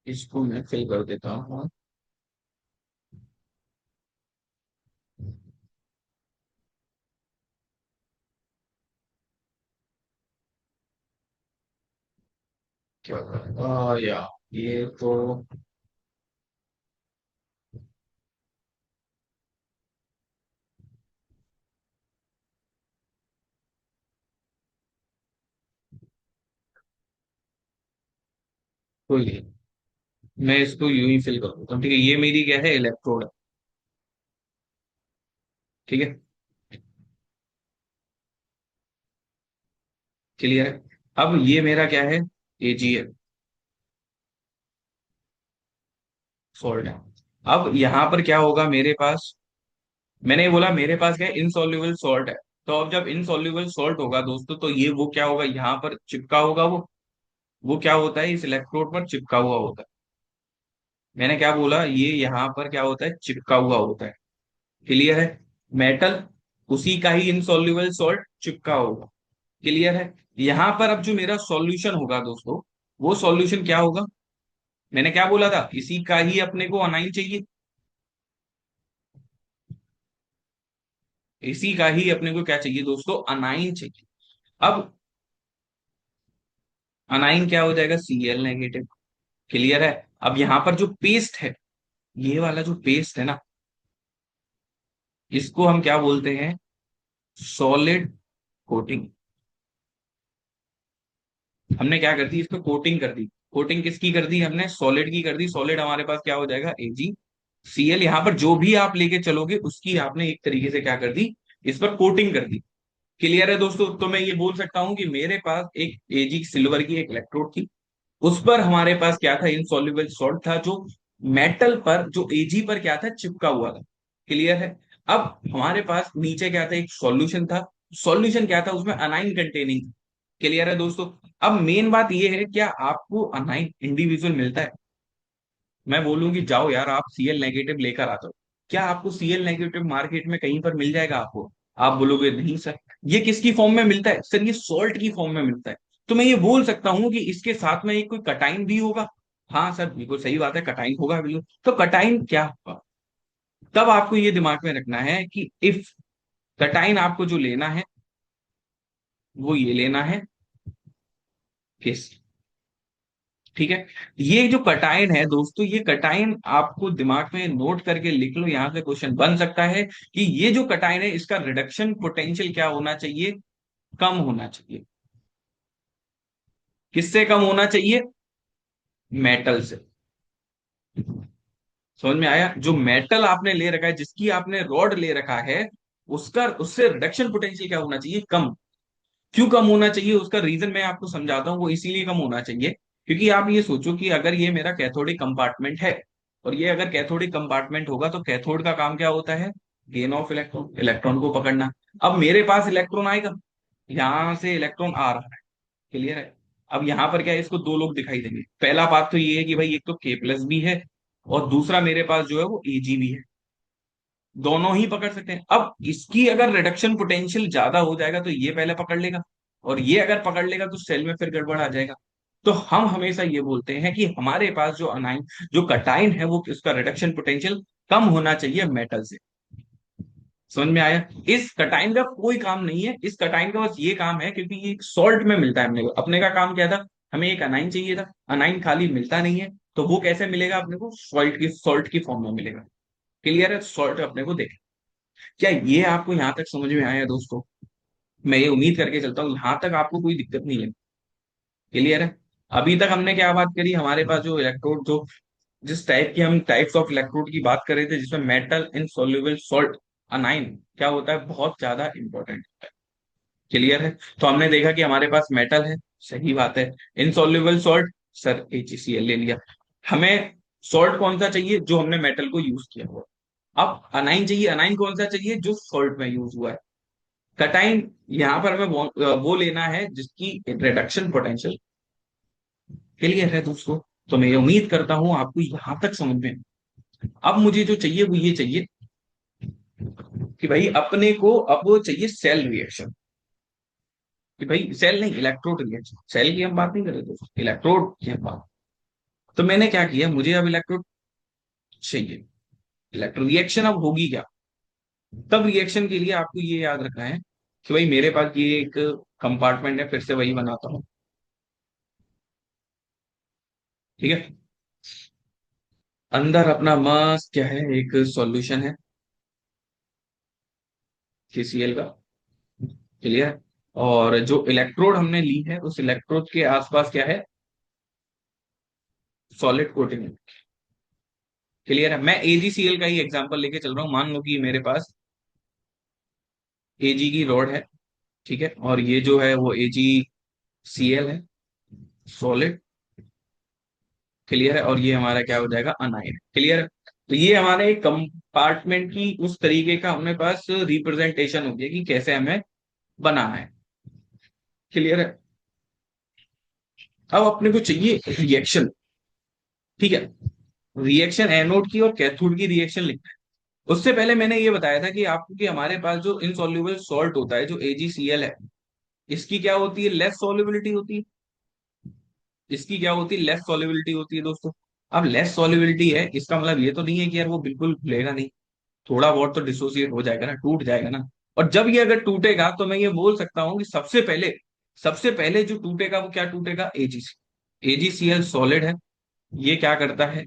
इसको मैं फिल कर देता हूँ। क्या या ये तो कोई नहीं, मैं इसको यूं ही फिल कर देता हूँ। ठीक है, ये मेरी क्या है, इलेक्ट्रोड है। ठीक है, क्लियर है? अब ये मेरा क्या है, एजीएल सॉल्ट है। अब यहां पर क्या होगा मेरे पास, मैंने ये बोला मेरे पास क्या है, इनसॉल्युबल सॉल्ट है। तो अब जब इनसॉल्युबल सॉल्ट होगा दोस्तों, तो ये वो क्या होगा, यहाँ पर चिपका होगा वो क्या होता है, इस इलेक्ट्रोड पर चिपका हुआ होता है। मैंने क्या बोला, ये यहाँ पर क्या होता है, चिपका हुआ होता है। क्लियर है? मेटल, उसी का ही इनसॉल्युबल सॉल्ट चिपका होगा। क्लियर है? यहाँ पर अब जो मेरा सॉल्यूशन होगा दोस्तों, वो सॉल्यूशन क्या होगा, मैंने क्या बोला था, इसी का ही अपने को अनाइन चाहिए। इसी का ही अपने को क्या चाहिए दोस्तों, अनाइन चाहिए। अब अनाइन क्या हो जाएगा, Cl नेगेटिव। क्लियर है? अब यहां पर जो पेस्ट है, ये वाला जो पेस्ट है ना, इसको हम क्या बोलते हैं, सॉलिड कोटिंग। हमने क्या कर दी, इसको कोटिंग कर दी। कोटिंग किसकी कर दी हमने, सॉलिड की कर दी। सॉलिड हमारे पास क्या हो जाएगा, AgCl। यहां पर जो भी आप लेके चलोगे उसकी आपने एक तरीके से क्या कर दी, इस पर कोटिंग कर दी। क्लियर है दोस्तों? तो मैं ये बोल सकता हूं कि मेरे पास एक Ag सिल्वर की एक इलेक्ट्रोड थी, उस पर हमारे पास क्या था, इनसॉल्युबल सॉल्ट था, जो मेटल पर, जो Ag पर क्या था, चिपका हुआ था। क्लियर है? अब हमारे पास नीचे क्या था, एक सॉल्यूशन था। सॉल्यूशन क्या था, उसमें अनाइन कंटेनिंग। क्लियर है दोस्तों? अब मेन बात ये है, क्या आपको अनाइन इंडिविजुअल मिलता है? मैं बोलूं कि जाओ यार आप Cl नेगेटिव लेकर आते हो, क्या आपको Cl नेगेटिव मार्केट में कहीं पर मिल जाएगा आपको? आप बोलोगे नहीं सर। ये किसकी फॉर्म में मिलता है सर, ये सॉल्ट की फॉर्म में मिलता है। तो मैं ये बोल सकता हूँ कि इसके साथ में एक कोई कटाइन भी होगा। हाँ सर, बिल्कुल सही बात है, कटाइन होगा बिल्कुल। तो कटाइन क्या होगा, तब आपको ये दिमाग में रखना है कि इफ कटाइन आपको जो लेना है, वो ये लेना है, किस, ठीक है? ये जो कटायन है दोस्तों, ये कटायन आपको दिमाग में नोट करके लिख लो, यहां से क्वेश्चन बन सकता है कि ये जो कटायन है, इसका रिडक्शन पोटेंशियल क्या होना चाहिए, कम होना चाहिए। किससे कम होना चाहिए, मेटल से। समझ में आया? जो मेटल आपने ले रखा है, जिसकी आपने रॉड ले रखा है, उसका, उससे रिडक्शन पोटेंशियल क्या होना चाहिए, कम। क्यों कम होना चाहिए, उसका रीजन मैं आपको समझाता हूँ। वो इसीलिए कम होना चाहिए क्योंकि आप ये सोचो कि अगर ये मेरा कैथोडिक कंपार्टमेंट है, और ये अगर कैथोडिक कंपार्टमेंट होगा, तो कैथोड का काम क्या होता है, गेन ऑफ इलेक्ट्रॉन, इलेक्ट्रॉन को पकड़ना। अब मेरे पास इलेक्ट्रॉन आएगा, यहां से इलेक्ट्रॉन आ रहा है। क्लियर है? अब यहां पर क्या है, इसको दो लोग दिखाई देंगे। पहला बात तो ये है कि भाई एक तो K+ भी है, और दूसरा मेरे पास जो है वो Ag भी है। दोनों ही पकड़ सकते हैं। अब इसकी अगर रिडक्शन पोटेंशियल ज्यादा हो जाएगा तो ये पहले पकड़ लेगा, और ये अगर पकड़ लेगा तो सेल में फिर गड़बड़ आ जाएगा। तो हम हमेशा ये बोलते हैं कि हमारे पास जो अनाइन, जो कटाइन है, वो उसका रिडक्शन पोटेंशियल कम होना चाहिए मेटल से। समझ में आया? इस कटाइन का कोई काम नहीं है, इस कटाइन का बस ये काम है, क्योंकि ये सॉल्ट में मिलता है अपने को। अपने का काम क्या था, हमें एक अनाइन चाहिए था, अनाइन खाली मिलता नहीं है, तो वो कैसे मिलेगा अपने को, सॉल्ट की फॉर्म में मिलेगा। क्लियर है? सॉल्ट अपने को देख, क्या ये आपको यहां तक समझ में आया दोस्तों? मैं ये उम्मीद करके चलता हूँ यहां तक आपको कोई दिक्कत नहीं लगी। क्लियर है? अभी तक हमने क्या बात करी, हमारे पास जो इलेक्ट्रोड, जो जिस टाइप की हम टाइप्स ऑफ इलेक्ट्रोड की बात कर रहे थे, जिसमें मेटल इनसॉल्युबल सॉल्ट अनाइन क्या होता है, बहुत ज्यादा इंपॉर्टेंट है। क्लियर है? तो हमने देखा कि हमारे पास मेटल है, सही बात है। इनसॉल्युबल सॉल्ट, सर HCl ले लिया। हमें सॉल्ट कौन सा चाहिए, जो हमने मेटल को यूज किया हुआ। अब अनाइन चाहिए, अनाइन कौन सा चाहिए, जो सॉल्ट में यूज हुआ है। कटाइन, यहां पर हमें वो लेना है जिसकी रिडक्शन पोटेंशियल क्लियर है दोस्तों। तो मैं ये उम्मीद करता हूं आपको यहां तक समझ में। अब मुझे जो चाहिए वो ये चाहिए कि भाई अपने को अब वो चाहिए सेल रिएक्शन। कि भाई सेल नहीं, इलेक्ट्रोड रिएक्शन, सेल की हम बात नहीं कर रहे दोस्तों, इलेक्ट्रोड की हम बात। तो मैंने क्या किया, मुझे अब इलेक्ट्रोड चाहिए। इलेक्ट्रो रिएक्शन अब होगी क्या, तब रिएक्शन के लिए आपको ये याद रखना है कि भाई मेरे पास ये एक कंपार्टमेंट है, फिर से वही बनाता हूँ। ठीक है, अंदर अपना मस्त क्या है, एक सॉल्यूशन है KCl का। क्लियर? और जो इलेक्ट्रोड हमने ली है, उस इलेक्ट्रोड के आसपास क्या है, सॉलिड कोटिंग। क्लियर है? मैं AgCl का ही एग्जांपल लेके चल रहा हूं। मान लो कि मेरे पास Ag की रॉड है, ठीक है, और ये जो है वो AgCl है, सॉलिड। क्लियर है? और ये हमारा क्या हो जाएगा, अनाइन। क्लियर है? तो ये हमारे कंपार्टमेंट की उस तरीके का हमारे पास रिप्रेजेंटेशन हो गया कि कैसे हमें बनाना है। क्लियर है? अब अपने को चाहिए रिएक्शन। ठीक है, रिएक्शन एनोड की और कैथोड की रिएक्शन लिखना है। उससे पहले मैंने ये बताया था कि आपको कि हमारे पास जो इनसॉल्युबल सॉल्ट होता है, जो AgCl है, इसकी क्या होती है, लेस सॉल्युबिलिटी होती है। इसकी क्या होती है, लेस सॉल्युबिलिटी होती है दोस्तों। अब लेस सॉल्युबिलिटी है, इसका मतलब ये तो नहीं है कि यार वो बिल्कुल खुलेगा नहीं। थोड़ा बहुत तो डिसोसिएट हो जाएगा ना, टूट जाएगा ना। और जब ये अगर टूटेगा तो मैं ये बोल सकता हूं कि सबसे पहले जो टूटेगा वो क्या टूटेगा, AgCl सॉलिड है, ये क्या करता है,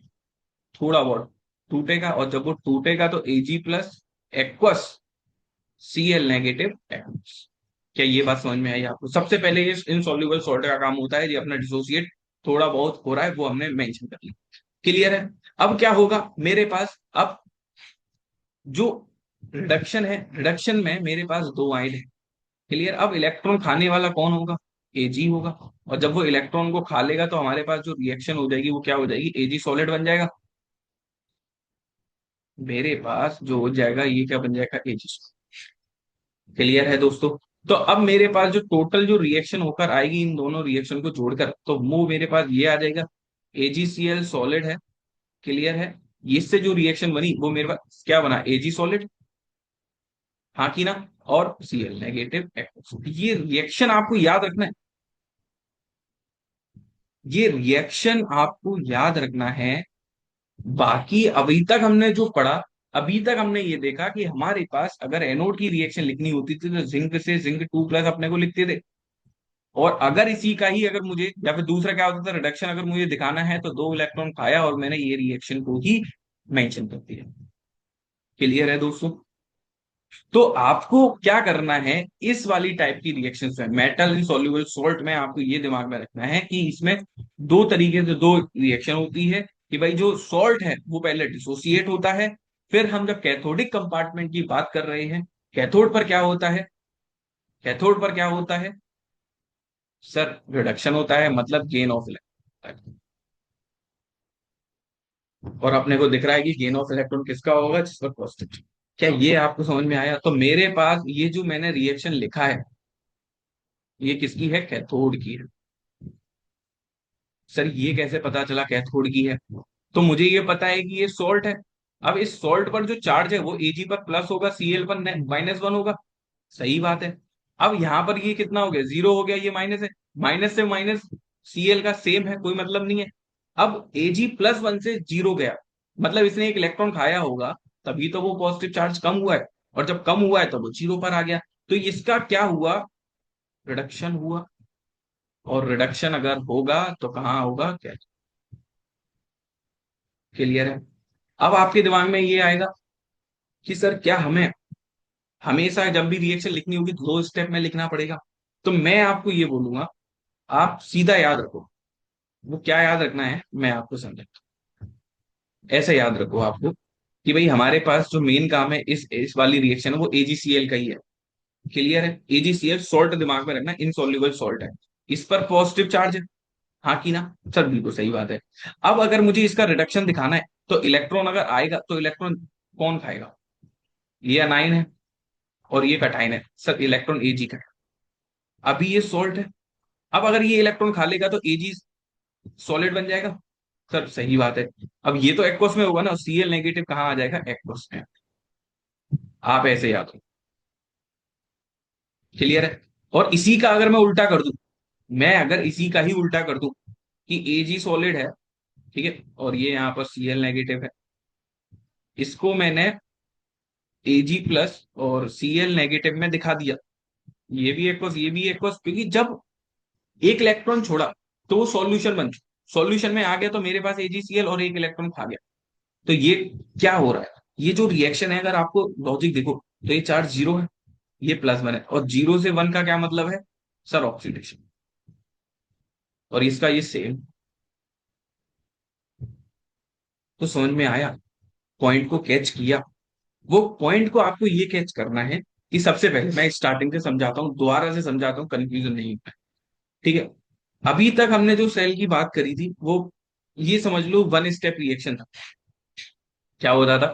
थोड़ा बहुत टूटेगा। और जब वो टूटेगा तो Ag plus aqueous Cl negative aqueous. क्या ये बात समझ में आई आपको? सबसे पहले इस इनसॉल्युबल सॉल्ट का काम होता है ये अपना डिसोसिएट थोड़ा बहुत हो रहा है, वो हमने मेंशन कर लिया। क्लियर है? अब क्या होगा मेरे पास, अब जो रिडक्शन है, रिडक्शन में मेरे पास दो आयन है। क्लियर? अब इलेक्ट्रॉन खाने वाला कौन होगा, Ag होगा। और जब वो इलेक्ट्रॉन को खा लेगा तो हमारे पास जो रिएक्शन हो जाएगी वो क्या हो जाएगी, Ag सॉलिड बन जाएगा। मेरे पास जो हो जाएगा ये क्या बन जाएगा, Ag। क्लियर है दोस्तों? तो अब मेरे पास जो टोटल जो रिएक्शन होकर आएगी इन दोनों रिएक्शन को जोड़कर, तो वो मेरे पास ये आ जाएगा, AgCl सॉलिड है। क्लियर है? इससे जो रिएक्शन बनी वो मेरे पास क्या बना, Ag सॉलिड, हाँ की ना, और Cl नेगेटिव एक्वस। ये रिएक्शन आपको याद रखना है, ये रिएक्शन आपको याद रखना है। बाकी अभी तक हमने जो पढ़ा, अभी तक हमने ये देखा कि हमारे पास अगर एनोड की रिएक्शन लिखनी होती थी तो जिंक से Zn2+ अपने को लिखते थे। और अगर इसी का ही अगर मुझे, या फिर दूसरा क्या होता था, रिडक्शन अगर मुझे दिखाना है तो दो इलेक्ट्रॉन खाया और मैंने ये रिएक्शन को ही मेंशन कर दिया। क्लियर है दोस्तों? तो आपको क्या करना है, इस वाली टाइप की रिएक्शन में, मेटल इनसॉल्युबल सॉल्ट में, आपको ये दिमाग में रखना है कि इसमें दो तरीके से दो रिएक्शन होती है। कि भाई जो सॉल्ट है वो पहले डिसोसिएट होता है, फिर हम जब कैथोडिक कंपार्टमेंट की बात कर रहे हैं, कैथोड पर क्या होता है, कैथोड पर क्या होता है सर, रिडक्शन होता है, मतलब गेन ऑफ इलेक्ट्रॉन। और अपने को दिख रहा है कि गेन ऑफ इलेक्ट्रॉन किसका होगा, जिस पर पॉजिटिव। क्या ये आपको समझ में आया? तो मेरे पास ये जो मैंने रिएक्शन लिखा है, ये किसकी है, कैथोड की है। सर ये कैसे पता चला कैथोड की है? तो मुझे ये पता है कि ये सॉल्ट है। अब इस सॉल्ट पर जो चार्ज है वो Ag पर प्लस होगा, Cl पर -1 होगा। सही बात है। अब यहां पर ये कितना हो गया, 0 हो गया, ये माइनस है। माइनस से माइनस Cl का सेम है, कोई मतलब नहीं है। अब Ag+1 से 0 गया, मतलब इसने एक इलेक्ट्रॉन खाया होगा, तभी तो वो पॉजिटिव चार्ज कम हुआ है। और जब कम हुआ है तो वो 0 पर आ गया। तो इसका क्या हुआ, रिडक्शन हुआ। और रिडक्शन अगर होगा तो कहाँ होगा, क्या? क्लियर है? अब आपके दिमाग में ये आएगा कि सर क्या हमें हमेशा जब भी रिएक्शन लिखनी होगी तो 2 स्टेप में लिखना पड़ेगा? तो मैं आपको ये बोलूंगा, आप सीधा याद रखो। वो क्या याद रखना है मैं आपको समझाता हूं। ऐसे याद रखो आपको कि भाई हमारे पास जो मेन काम है इस वाली रिएक्शन है वो AgCl का ही है। क्लियर है? AgCl सॉल्ट दिमाग में रखना, इनसॉल्युबल सॉल्ट है। इस पर पॉजिटिव चार्ज है, हाँ की ना सर? बिल्कुल सही बात है। अब अगर मुझे इसका रिडक्शन दिखाना है तो इलेक्ट्रॉन अगर आएगा तो इलेक्ट्रॉन कौन खाएगा? ये अनाइन है और ये कटाइन है सर, इलेक्ट्रॉन Ag का है। अभी ये सॉल्ट है, अब अगर ये इलेक्ट्रॉन खा लेगा तो Ag सॉलिड बन जाएगा। सर सही बात है। अब ये तो एक्वस में होगा ना, Cl नेगेटिव कहाँ आ जाएगा? एक्वस में। आप ऐसे याद रखो। क्लियर है? और इसी का अगर मैं उल्टा कर दूं, मैं अगर इसी का ही उल्टा कर दूं कि Ag सॉलिड है, ठीक है, और ये यहाँ पर Cl नेगेटिव है, इसको मैंने Ag प्लस और Cl नेगेटिव में दिखा दिया, ये भी एक्वस ये भी एक्वस, क्योंकि जब एक इलेक्ट्रॉन छोड़ा तो वो सॉल्यूशन बन चुका, सॉल्यूशन में आ गया तो मेरे पास AgCl और एक इलेक्ट्रॉन खा गया। तो ये क्या हो रहा है? ये जो रिएक्शन है, अगर आपको लॉजिक देखो तो ये चार्ज जीरो है, ये प्लस वन है, और जीरो से वन का क्या मतलब है? Sir oxidation. और इसका ये सेम। तो समझ में आया? पॉइंट को कैच किया? वो पॉइंट को आपको ये कैच करना है कि सबसे पहले मैं स्टार्टिंग से समझाता हूँ, दोबारा से समझाता हूँ, कंफ्यूजन नहीं होता है। ठीक है? अभी तक हमने जो सेल की बात करी थी वो, ये समझ लो वन स्टेप रिएक्शन था। क्या होता था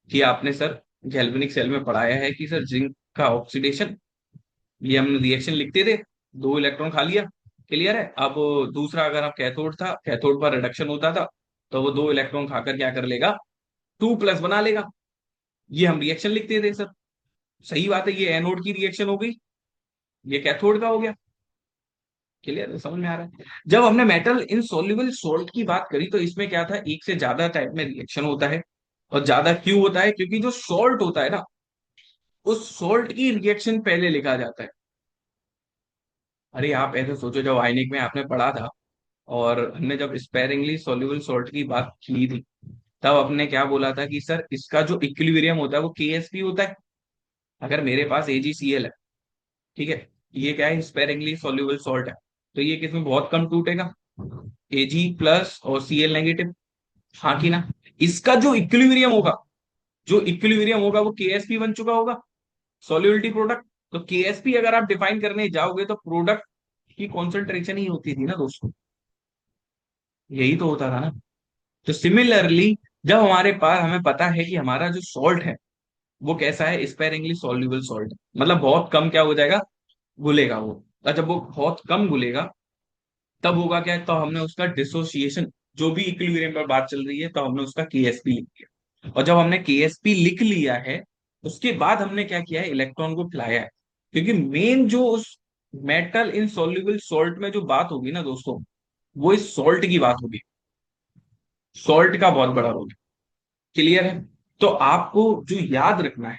कि आपने सर गैल्वेनिक सेल में पढ़ाया है कि सर जिंक का ऑक्सीडेशन, ये हमने रिएक्शन लिखते थे, दो इलेक्ट्रॉन खा लिया। क्लियर है? अब दूसरा अगर आप कैथोड था, कैथोड पर रिडक्शन होता था, तो वो दो इलेक्ट्रॉन खाकर क्या कर लेगा? टू प्लस बना लेगा। ये हम रिएक्शन लिखते थे सर। सही बात है, ये एनोड की रिएक्शन हो गई, ये कैथोड का हो गया। क्लियर? समझ में आ रहा है? जब हमने मेटल इन सोल्यूबल सोल्ट की बात करी तो इसमें क्या था, एक से ज्यादा टाइप में रिएक्शन होता है। और ज्यादा क्यों होता है? क्योंकि जो सॉल्ट होता है ना, उस सॉल्ट की रिएक्शन पहले लिखा जाता है। अरे आप ऐसे सोचो, जब आयनिक में आपने पढ़ा था और हमने जब स्पेरिंगली सॉल्युबल सॉल्ट की बात की थी, तब आपने क्या बोला था कि सर इसका जो इक्विलिब्रियम होता है वो KSP होता है। अगर मेरे पास AgCl है, ठीक है, ये क्या है? स्पेरिंगली सॉल्युबल सॉल्ट है, तो ये किसमें बहुत कम टूटेगा? Ag प्लस और Cl नेगेटिव, हाँ कि ना? इसका जो इक्विलिब्रियम होगा, जो इक्विलिब्रियम होगा वो KSP बन चुका होगा, सॉल्युबिलिटी प्रोडक्ट। तो KSP अगर आप डिफाइन करने जाओगे तो प्रोडक्ट की कॉन्सेंट्रेशन ही होती थी ना दोस्तों, यही तो होता था ना। तो सिमिलरली जब हमारे पास, हमें पता है कि हमारा जो सॉल्ट है वो कैसा है? स्पेरिंगली सॉल्युबल सॉल्ट, मतलब बहुत कम क्या हो जाएगा? घुलेगा वो। और जब वो बहुत कम घुलेगा तब होगा क्या? तो हमने उसका डिसोसिएशन, जो भी इक्विलिब्रियम पर बात चल रही है, तो हमने उसका KSP लिख दिया। और जब हमने KSP लिख लिया है, उसके बाद हमने क्या किया है? इलेक्ट्रॉन को खिलाया है। क्योंकि मेन जो उस मेटल इन सॉल्युबल सॉल्ट में जो बात होगी ना दोस्तों, वो इस सॉल्ट की बात होगी। सॉल्ट का बहुत बड़ा रोल है। क्लियर है? तो आपको जो याद रखना है,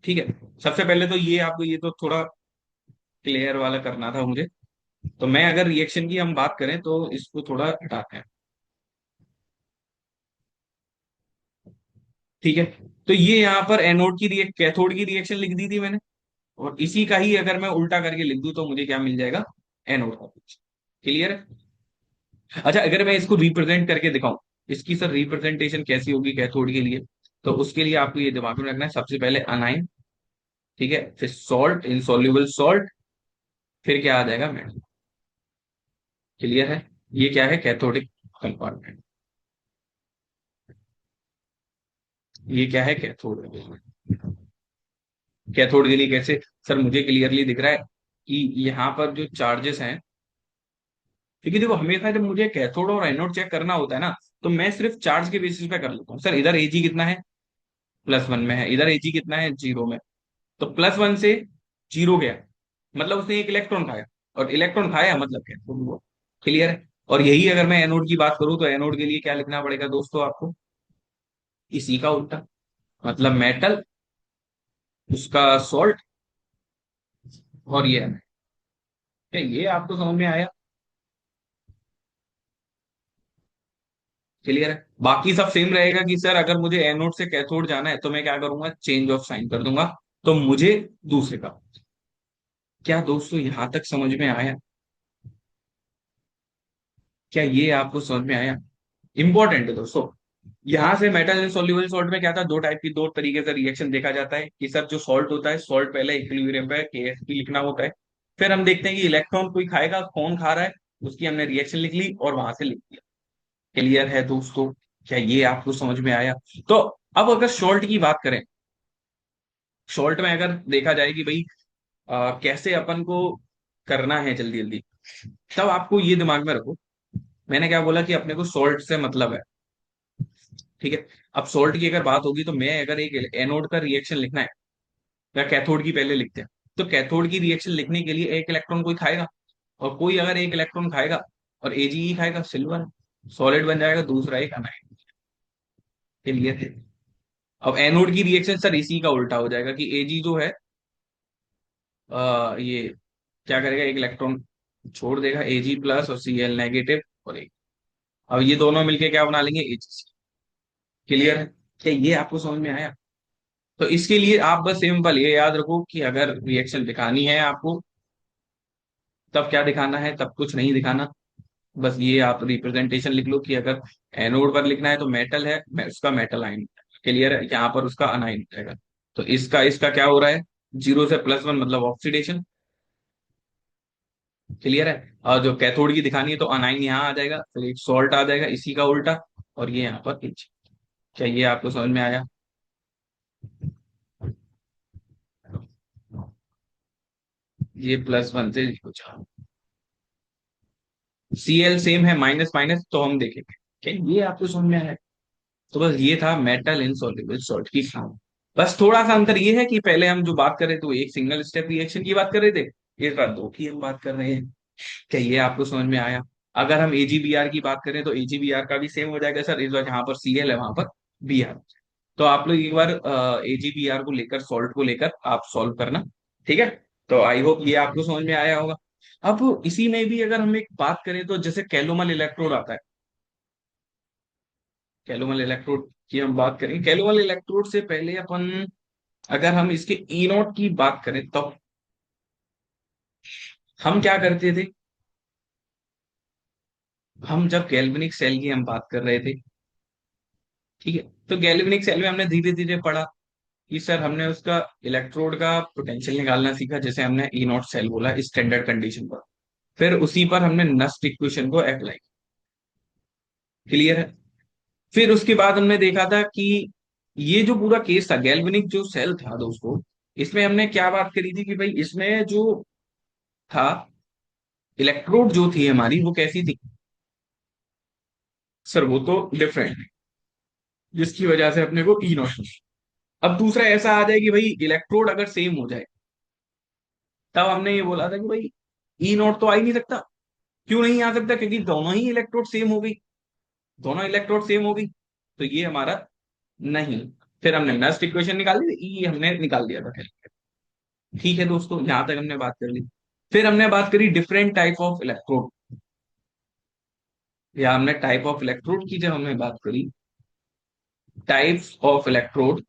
ठीक है, सबसे पहले तो ये आपको ये तो थोड़ा क्लियर वाला करना था मुझे। तो मैं अगर रिएक्शन की हम बात करें तो इसको थोड़ा हटाते हैं। ठीक है? तो ये यहाँ पर एनोड की रिएक्ट कैथोड की रिएक्शन लिख दी थी मैंने, और इसी का ही अगर मैं उल्टा करके लिख दूं तो मुझे क्या मिल जाएगा? एनोड का। क्लियर है? अच्छा, अगर मैं इसको रिप्रेजेंट करके दिखाऊं, इसकी सर रिप्रेजेंटेशन कैसी होगी कैथोड के लिए, तो उसके लिए आपको ये दिमाग में रखना है, सबसे पहले अनाइन, ठीक है, फिर सॉल्ट, इनसॉल्युबल सॉल्ट, फिर क्या आ जाएगा? मेटल। क्लियर है? ये क्या है? Cathodic compartment. ये क्या है? कैथोड। कैथोड के लिए कैसे? सर मुझे क्लियरली दिख रहा है कि यहाँ पर जो चार्जेस हैं, क्योंकि देखो हमेशा जब मुझे कैथोड और एनोड चेक करना होता है ना, तो मैं सिर्फ चार्ज के बेसिस पे कर लेता हूँ। सर इधर Ag कितना है? प्लस वन में है। इधर Ag कितना है? जीरो में। तो प्लस वन से जीरो गया, मतलब उसने एक इलेक्ट्रॉन खाया, और इलेक्ट्रॉन खाया मतलब कैथोड हुआ। क्लियर है? और यही अगर मैं एनोड की बात करूं तो एनोड के लिए क्या लिखना पड़ेगा दोस्तों आपको? इसी का उल्टा, मतलब मेटल, उसका सॉल्ट, और ये है। क्या ये आपको समझ में आया? क्लियर है? बाकी सब सेम रहेगा कि सर अगर मुझे एनोड से कैथोड जाना है तो मैं क्या करूंगा? चेंज ऑफ साइन कर दूंगा, तो मुझे दूसरे का। क्या दोस्तों यहां तक समझ में आया? क्या ये आपको समझ में आया? इंपॉर्टेंट है दोस्तों। यहाँ से मेटल इनसॉल्युबल सॉल्ट में क्या था, दो टाइप की, दो तरीके से रिएक्शन देखा जाता है कि सर जो सॉल्ट होता है, सॉल्ट पहले इक्विलिब्रियम पे KSP लिखना होता है, फिर हम देखते हैं कि इलेक्ट्रॉन कोई खाएगा, कौन खा रहा है, उसकी हमने रिएक्शन लिख ली और वहां से लिख दिया। क्लियर है दोस्तों? क्या ये आपको समझ में आया? तो अब अगर सॉल्ट की बात करें, सॉल्ट में अगर देखा जाए कि भाई कैसे अपन को करना है जल्दी जल्दी, तब आपको ये दिमाग में रखो, मैंने क्या बोला कि अपने को सॉल्ट से मतलब है, ठीक है। अब सॉल्ट की अगर बात होगी तो मैं अगर एक एनोड का रिएक्शन लिखना है, या कैथोड की पहले लिखते हैं, तो कैथोड की रिएक्शन लिखने के लिए एक इलेक्ट्रॉन कोई खाएगा, और कोई अगर एक इलेक्ट्रॉन खाएगा और AgE खाएगा, सिल्वर सॉलिड बन जाएगा, दूसरा एक अनायन। क्लियर है? अब एनोड की रिएक्शन सर इसी का उल्टा हो जाएगा कि Ag जो है ये क्या करेगा, एक इलेक्ट्रॉन छोड़ देगा, Ag+ और Cl- और एक, अब ये दोनों मिलके क्या बना लेंगे, AgC। क्लियर है? क्या ये आपको समझ में आया? तो इसके लिए आप बस सिंपल ये याद रखो कि अगर रिएक्शन दिखानी है आपको, तब क्या दिखाना है, तब कुछ नहीं दिखाना। बस ये आप रिप्रेजेंटेशन लिख लो कि अगर एनोड पर लिखना है तो मेटल है, उसका मेटल आयन। क्लियर है? यहाँ पर उसका अनायन रहेगा। तो इसका इसका क्या हो रहा है, 0 से +1 मतलब ऑक्सीडेशन। क्लियर है? और जो कैथोड की दिखानी है तो अनाइन यहाँ आ जाएगा, फिर एक सॉल्ट आ जाएगा इसी का उल्टा, और ये यहाँ पर H। क्या ये आपको समझ में आया? ये +1 से कुछ, Cl सेम है, माइनस माइनस तो हम देखेंगे। क्या ये आपको समझ में आया? तो बस ये था मेटल इनसॉल्युबल सॉल्ट की फॉर्म। बस थोड़ा सा अंतर ये है कि पहले हम जो बात कर रहे थे वो एक सिंगल स्टेप रिएक्शन की बात कर रहे थे, इस बार दो की हम बात कर रहे हैं। क्या ये आपको समझ में आया? अगर हम AgBr की बात करें तो AgBr का भी सेम हो जाएगा सर, इस बार जहां पर Cl है वहां पर Br। तो आप लोग एक बार AgBr को लेकर, सॉल्ट को लेकर आप सॉल्व करना, ठीक है। तो आई होप ये आपको समझ में आया होगा। अब इसी में भी अगर हम एक बात करें तो जैसे कैलोमल इलेक्ट्रोड आता है, कैलोमल इलेक्ट्रोड की हम बात करें, कैलोमल इलेक्ट्रोड से पहले अपन अगर हम इसके E0 की बात करें तो हम क्या करते थे, हम जब गैल्वेनिक सेल की हम बात कर रहे थे, ठीक है, तो गैल्वेनिक सेल में हमने धीरे धीरे पढ़ा कि सर हमने उसका इलेक्ट्रोड का पोटेंशियल निकालना सीखा, जैसे हमने E0 सेल बोला स्टैंडर्ड कंडीशन पर, फिर उसी पर हमने नस्ट इक्वेशन को अप्लाई। क्लियर है? फिर उसके बाद हमने देखा था कि ये जो पूरा केस था, गैल्वेनिक जो सेल था दोस्तों, इसमें हमने क्या बात करी थी कि भाई इसमें जो था, इलेक्ट्रोड जो थी हमारी वो कैसी थी, सर वो तो डिफरेंट, जिसकी वजह से अपने को E0। अब दूसरा ऐसा आ जाए कि भाई इलेक्ट्रोड अगर सेम हो जाए, तब हमने ये बोला था कि भाई E0 तो आ ही नहीं सकता। क्यों नहीं आ सकता? क्योंकि दोनों ही इलेक्ट्रोड सेम हो गई, दोनों इलेक्ट्रोड सेम हो गई, तो ये हमारा नहीं। फिर हमने नेक्स्ट इक्वेशन निकाल ली, ई हमने निकाल दिया था। ठीक है दोस्तों, यहां तक हमने बात कर ली। फिर हमने बात करी डिफरेंट टाइप ऑफ इलेक्ट्रोड, या हमने टाइप ऑफ इलेक्ट्रोड की जब हमने बात करी, टाइप्स ऑफ इलेक्ट्रोड,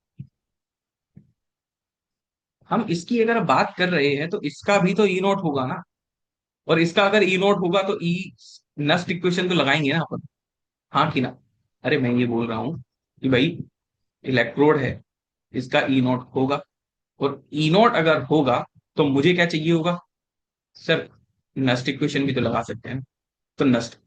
हम इसकी अगर बात कर रहे हैं तो इसका भी तो E0 होगा ना, और इसका अगर E0 होगा तो ई नेक्स्ट इक्वेशन तो लगाएंगे ना अपन, हाँ कि ना? अरे मैं ये बोल रहा हूं कि भाई इलेक्ट्रोड है, इसका E0 होगा, और E0 अगर होगा तो मुझे क्या चाहिए होगा, सर नस्ट इक्वेशन भी तो लगा सकते हैं। तो नस्ट